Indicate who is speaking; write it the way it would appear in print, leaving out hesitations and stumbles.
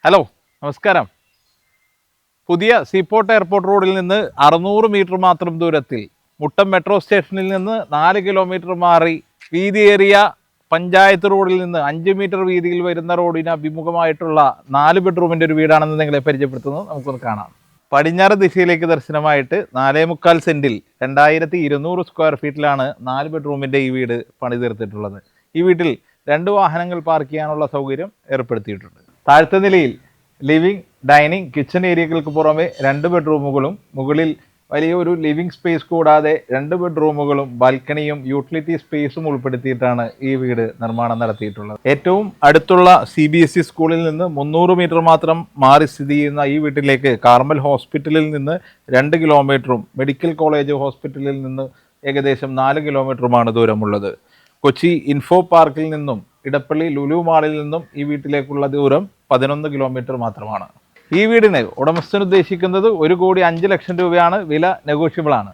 Speaker 1: Hello, നമസ്കാരം. പുതിയ seaport airport റോഡിൽ നിന്ന് 600 മീറ്റർ മാത്രം ദൂരത്തിൽ മുട്ടം മെട്രോ സ്റ്റേഷനിൽ നിന്ന് 4 കിലോമീറ്റർ മാറി വീതിയേറിയ പഞ്ചായത്ത് റോഡിൽ നിന്ന് 5 മീറ്റർ വീതിയിൽ വരുന്ന റോഡിന് അഭിമുഖമായിട്ടുള്ള 4 ബെഡ്റൂമിൻ്റെ ഒരു വീടാണെന്ന് നിങ്ങളെ പരിചയപ്പെടുത്തുന്നത്. നമുക്കൊന്ന് കാണാം. പടിഞ്ഞാറ് ദിശയിലേക്ക് ദർശനമായിട്ട് 4.25 സെൻറ്റിൽ 2200 സ്ക്വയർ ഫീറ്റിലാണ് 4 ബെഡ്റൂമിൻ്റെ ഈ വീട് പണിതീർത്തിട്ടുള്ളത്. ഈ വീട്ടിൽ 2 വാഹനങ്ങൾ പാർക്ക് ചെയ്യാനുള്ള സൗകര്യം ഏർപ്പെടുത്തിയിട്ടുണ്ട്. താഴത്തെ നിലയിൽ ലിവിംഗ്, ഡൈനിങ്, കിച്ചൺ ഏരിയകൾക്ക് പുറമെ 2 ബെഡ്റൂമുകളും മുകളിൽ വലിയൊരു ലിവിംഗ് സ്പേസ് കൂടാതെ 2 ബെഡ്റൂമുകളും ബാൽക്കണിയും യൂട്ടിലിറ്റി സ്പേസും ഉൾപ്പെടുത്തിയിട്ടാണ് ഈ വീട് നിർമ്മാണം നടത്തിയിട്ടുള്ളത്. ഏറ്റവും അടുത്തുള്ള CBSE സ്കൂളിൽ നിന്ന് 300 മീറ്റർ മാത്രം മാറി സ്ഥിതി ചെയ്യുന്ന ഈ വീട്ടിലേക്ക് കാർമൽ ഹോസ്പിറ്റലിൽ നിന്ന് 2 കിലോമീറ്ററും മെഡിക്കൽ കോളേജ് ഹോസ്പിറ്റലിൽ നിന്ന് ഏകദേശം 4 കിലോമീറ്ററുമാണ് ദൂരമുള്ളത്. കൊച്ചി ഇൻഫോ പാർക്കിൽ നിന്നും ഇടപ്പള്ളി ലുലു മാളിൽ നിന്നും ഈ വീട്ടിലേക്കുള്ള ദൂരം 11 കിലോമീറ്റർ മാത്രമാണ്. ഈ വീടിന് ഉടമസ്ഥൻ ഉദ്ദേശിക്കുന്നത് 1,05,00,000 രൂപയാണ്. വില നെഗോഷ്യബിൾ ആണ്.